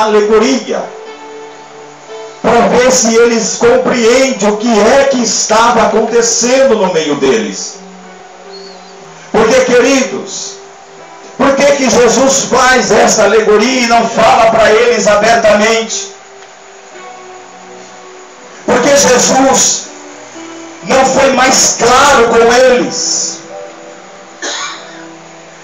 alegoria, para ver se eles compreendem o que é que estava acontecendo no meio deles. Porque, queridos, por que Jesus faz essa alegoria e não fala para eles abertamente? Porque Jesus não foi mais claro com eles.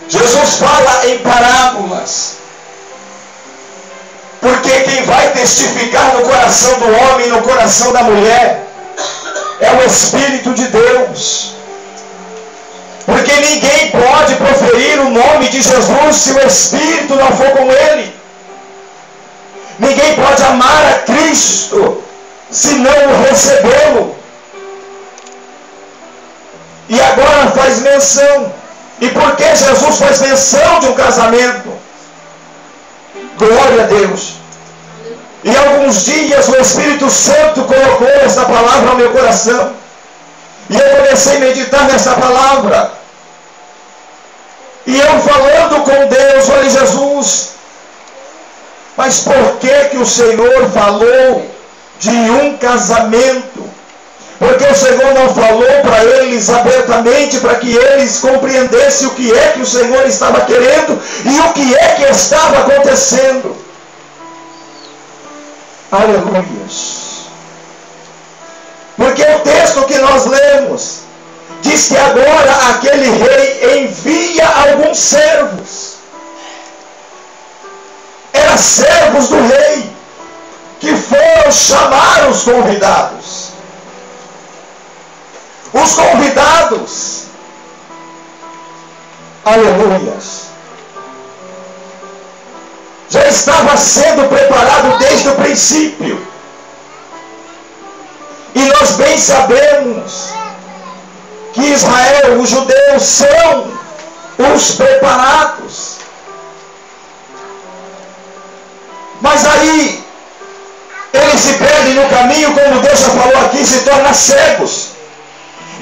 Jesus fala em parábolas, porque quem vai testificar no coração do homem e no coração da mulher é o Espírito de Deus. Porque ninguém pode proferir o nome de Jesus se o Espírito não for com ele. Ninguém pode amar a Cristo se não o recebê-lo. E agora faz menção. E por que Jesus faz menção de um casamento? Glória a Deus. E alguns dias o Espírito Santo colocou essa palavra ao meu coração. E eu comecei a meditar nessa palavra. E eu falando com Deus, olha Jesus, mas por que o Senhor falou de um casamento? Porque o Senhor não falou para eles abertamente, para que eles compreendessem o que é que o Senhor estava querendo e o que é que estava acontecendo. Aleluias. Porque o texto que nós lemos diz que agora aquele rei envia alguns servos. Eram servos do rei que foram chamar os convidados. Os convidados, aleluias, já estava sendo preparado desde o princípio. E nós bem sabemos que Israel, os judeus, são os preparados. Mas aí, eles se perdem no caminho, como Deus já falou aqui, se tornam cegos.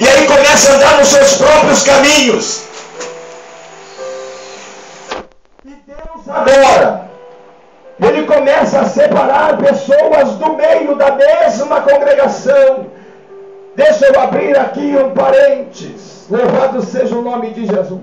E aí começam a andar nos seus próprios caminhos. E Deus agora, Ele começa a separar pessoas do meio da mesma congregação. Deixa eu abrir aqui um parênteses. Louvado seja o nome de Jesus.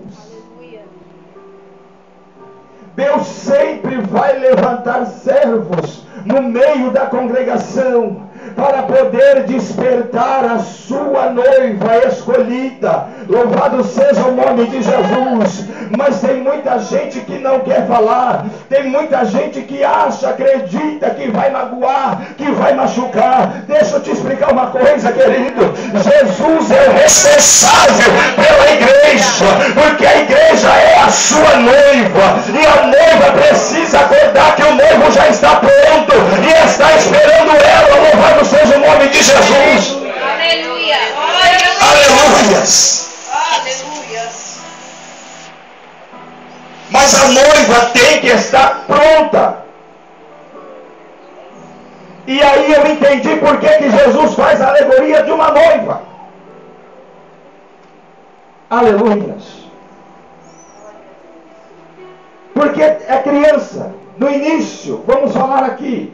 Deus sempre vai levantar servos no meio da congregação para poder despertar a sua noiva escolhida. Louvado seja o nome de Jesus. Mas tem muita gente que não quer falar. Tem muita gente que acha, acredita que vai magoar, que vai machucar. Deixa eu te explicar uma coisa, querido. Jesus é o responsável pela igreja, porque a igreja é a sua noiva. E a noiva precisa acordar que o noivo já está pronto e está esperando ela. Louvado seja o nome de Jesus. Aleluia. Aleluias. Aleluias. Mas a noiva tem que estar pronta. E aí eu entendi por que Jesus faz a alegoria de uma noiva. Aleluias. Porque é criança. No início, vamos falar aqui,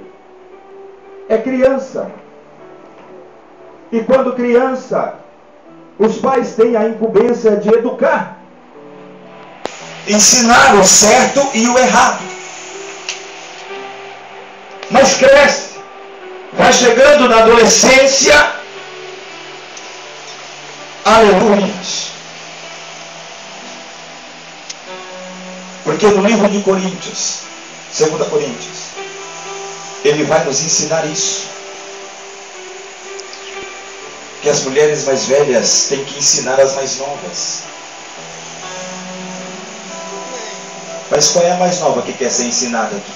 é criança. E quando criança, os pais têm a incumbência de educar, ensinar o certo e o errado. Mas cresce, vai chegando na adolescência, aleluias. Porque no livro de Coríntios, 2 Coríntios, ele vai nos ensinar isso. Que as mulheres mais velhas têm que ensinar as mais novas. Mas qual é a mais nova que quer ser ensinada aqui?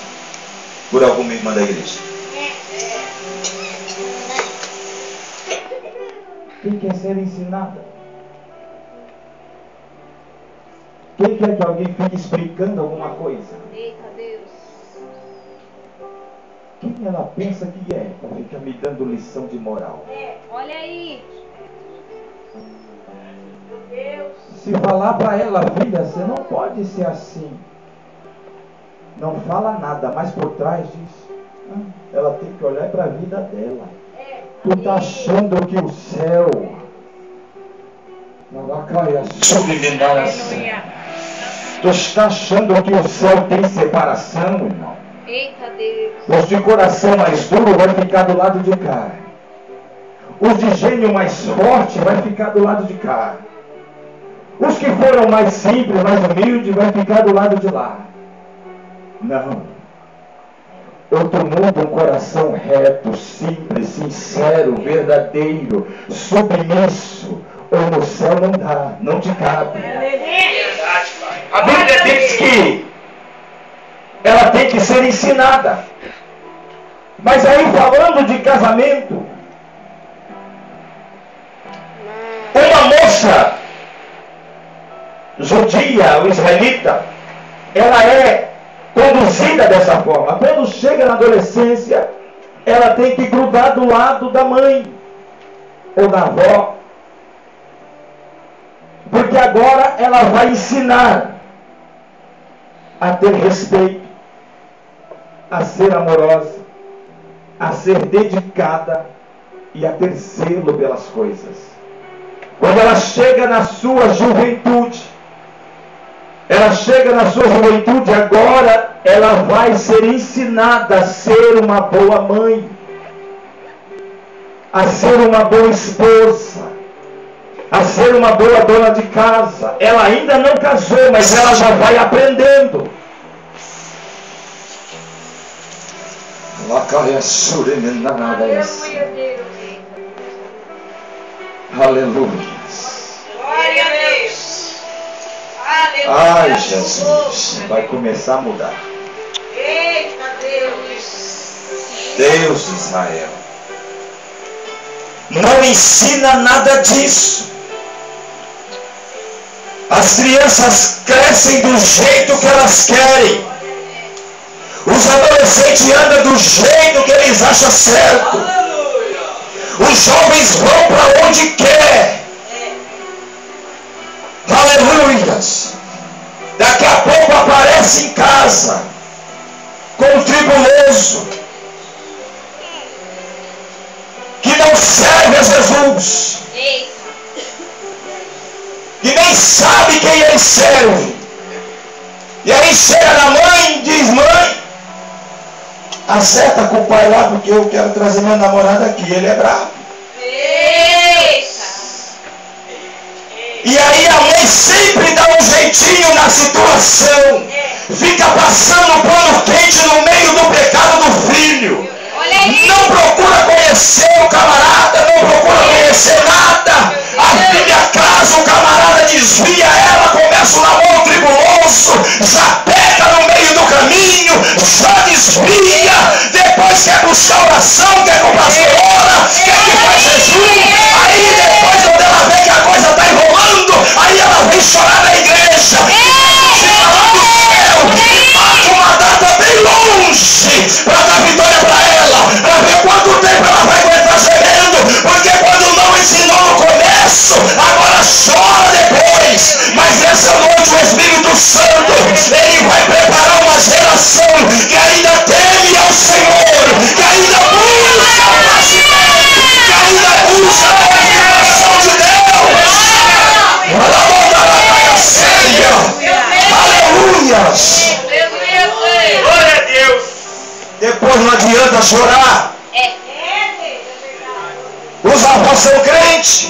Por alguma irmã da igreja? Quem quer ser ensinada? Quem quer que alguém fique explicando alguma coisa? Eita Deus. Quem ela pensa que é para ficar me dando lição de moral? Olha aí. Deus. Se falar para ela, filha, você não pode ser assim. não fala nada, mas por trás disso, ela tem que olhar para a vida dela. Tu está achando que o céu tu está achando que o céu tem separação, irmão? Eita Deus. Os de coração mais duro vai ficar do lado de cá. Os de gênio mais forte vai ficar do lado de cá. Os que foram mais simples, mais humildes, vai ficar do lado de lá. Não. Outro mundo, um coração reto, simples, sincero, verdadeiro, submisso. Ou no céu não dá, não te cabe. A Bíblia diz que ela tem que ser ensinada. Mas aí, falando de casamento, uma moça judia ou israelita, ela é conduzida dessa forma. Quando chega na adolescência, ela tem que grudar do lado da mãe ou da avó, porque agora ela vai ensinar a ter respeito, a ser amorosa, a ser dedicada e a ter zelo pelas coisas. Quando ela chega na sua juventude, agora ela vai ser ensinada a ser uma boa mãe, a ser uma boa esposa, a ser uma boa dona de casa. Ela ainda não casou, mas ela já vai aprendendo. Aleluia. Glória a Deus. Aleluia. Ai, Jesus, vai começar a mudar. Eita Deus. Deus de Israel. Não ensina nada disso. As crianças crescem do jeito que elas querem. Os adolescentes andam do jeito que eles acham certo. Os jovens vão para onde quer. Aleluias. Daqui a pouco aparece em casa com um tribuloso que não serve a Jesus, que nem sabe quem ele serve. E aí chega na mãe e diz: mãe, acerta com o pai lá, porque eu quero trazer meu namorado aqui, ele é bravo. E aí a mãe sempre dá um jeitinho na situação, fica passando pano quente no meio do pecado do filho. Não procura conhecer o camarada, não procura conhecer nada. A filha casa, o camarada desvia ela, começa o namoro tribuloso, já peca no meio do caminho, já desvia, depois quer buscar oração, quer que o pastor ora, quer que faz jejum. Aí depois, quando ela vê que a coisa está enrolando, aí ela vem chorar na igreja. Fica lá no céu, marca uma data bem longe para dar vitória para ela, para ver quanto tempo ela vai aguentar gemendo, porque quando não ensinou no começo, agora chora depois. Mas essa noite o Espírito Santo, ele vai preparar uma geração que ainda teme ao Senhor, que ainda busca o nascimento, que ainda busca a glorificação de Deus. Aleluias. Glória a Deus. Depois não adianta chorar. Os avós são crentes,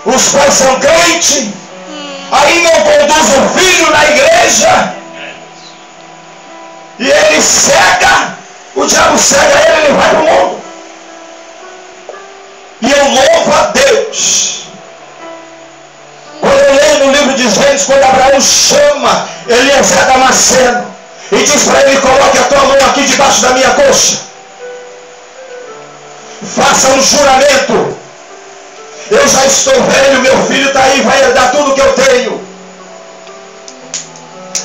os pais são crentes, aí não conduz o filho na igreja, e ele cega, o diabo cega ele, ele vai para o mundo. E eu louvo a Deus. Quando eu leio no livro de Gênesis, quando Abraão chama Eliezer Damasceno e diz para ele: coloque a tua mão aqui debaixo da minha coxa, faça um juramento. Eu já estou velho, meu filho está aí, vai herdar tudo que eu tenho.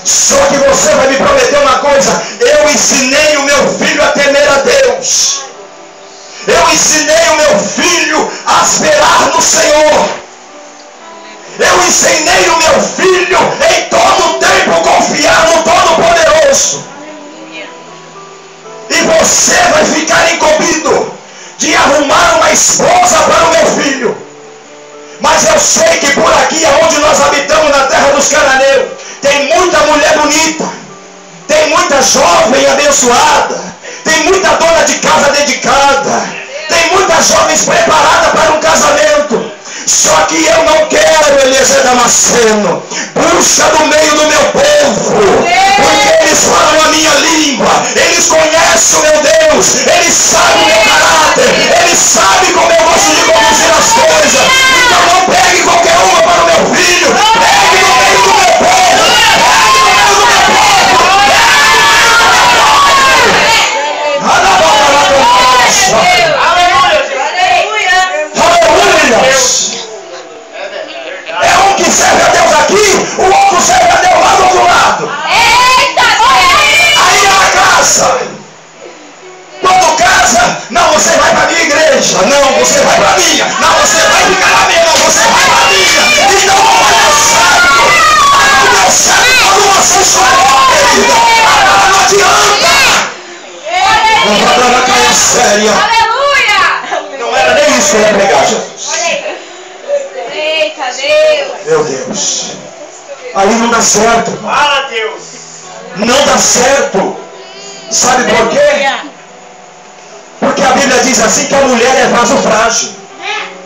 Só que você vai me prometer uma coisa: eu ensinei o meu filho a temer a Deus, eu ensinei o meu filho a esperar no Senhor, eu ensinei o meu filho em todo tempo confiar no Todo-Poderoso. esposo. E você vai ficar incumbido de arrumar uma esposa para o meu filho. Mas eu sei que por aqui, onde nós habitamos, na terra dos cananeus, tem muita mulher bonita, tem muita jovem abençoada, tem muita dona de casa dedicada, tem muitas jovens preparadas para um casamento. Só que eu não quero, Eliezer Damasceno, puxa do meio do meu povo, porque eles falam a minha língua, eles conhecem o meu Deus, eles sabem o meu caráter, eles sabem como eu gosto de conduzir as coisas. Então não pegue qualquer uma para o meu filho, pegue no meio do meu povo, pegue no meio do meu povo, é um que serve a Deus aqui, o outro serve a Deus lá do outro lado. Aí ela casa. Quando casa, não, você vai para a minha igreja. Não, você vai para a minha. Não, você vai ficar na minha. Não, você vai para a minha. Então não vai dar certo. Não deu certo quando você chorou, querida. Agora não adianta. Agora cai a séria. Não era nem isso que eu ia pregar, Jesus. Eita Deus. Meu Deus. Aí não dá certo. Fala, Deus. Não dá certo. Sabe por quê? Porque a Bíblia diz assim que a mulher é vaso frágil.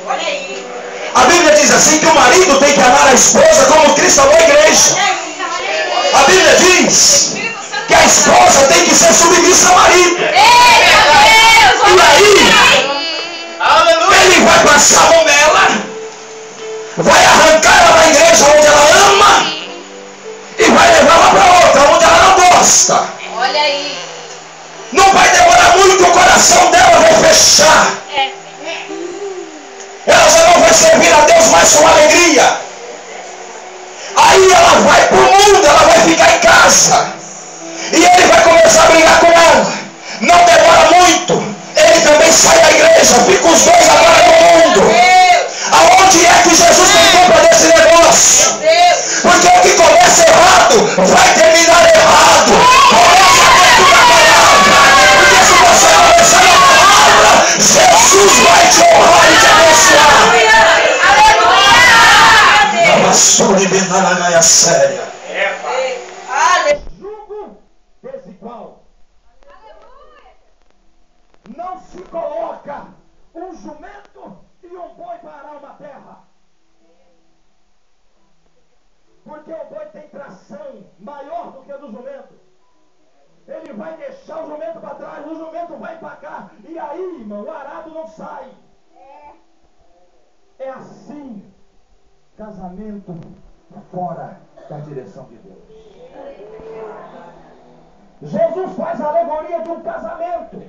Olha aí. A Bíblia diz assim que o marido tem que amar a esposa como Cristo amou a igreja. A Bíblia diz que a esposa tem que ser submissa ao marido. E aí, ele vai passar a mão nela, vai arrancar ela da igreja onde ela ama e vai levar ela para outra onde ela não gosta. Olha aí. Não vai demorar muito, o coração dela vai fechar. Ela já não vai servir a Deus mais com alegria. Aí ela vai para o mundo, ela vai ficar em casa. E ele vai começar a brigar com ela. Não demora muito, ele também sai da igreja. Fica os dois agora no mundo. Aonde é que Jesus tem culpa desse negócio? Porque o que começa errado vai terminar errado. Começa dentro da palavra. Porque se você começar na palavra, Jesus vai te honrar e te abençoar. A vassoura e benalanaia séria. Jugo desigual. Não se coloca um jumento e um boi para arar uma terra. Porque o boi tem tração maior do que a do jumento. Ele vai deixar o jumento para trás, o jumento vai empacar. E aí, irmão, o arado não sai. É assim. Casamento fora da direção de Deus. Jesus faz a alegoria de um casamento.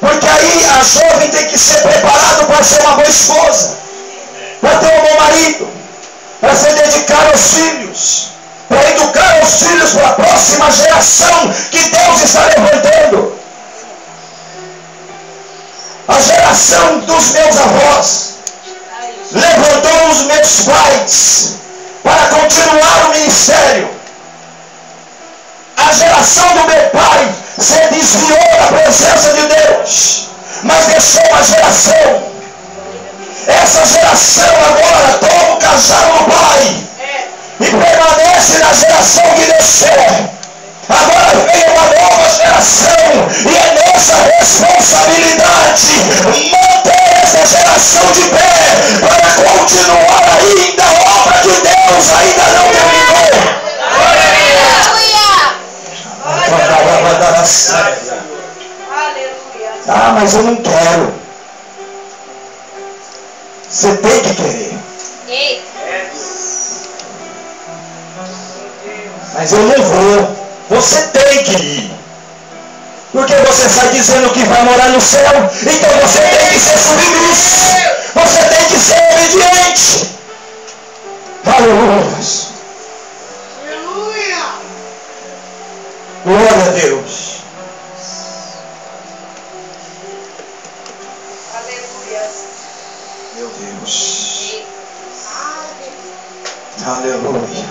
Porque aí a jovem tem que ser preparada para ser uma boa esposa, para ter um bom marido, para se dedicar aos filhos, para educar os filhos para a próxima geração que Deus está levantando. A geração dos meus avós levantou os meus pais para continuar o ministério. A geração do meu pai se desviou da presença de Deus, mas deixou uma geração. Essa geração agora toma o cajado do pai e permanece na geração que desceu. Agora vem uma nova geração e é nossa responsabilidade manter essa geração de pé para continuar ainda a obra que Deus ainda não terminou. Ah, mas eu não quero. Você tem que querer. Mas eu não vou. Você tem que ir. Porque você está dizendo que vai morar no céu. Então você tem que ser submisso. Você tem que ser obediente. Aleluia. Glória a Deus. Meu Deus. Aleluia.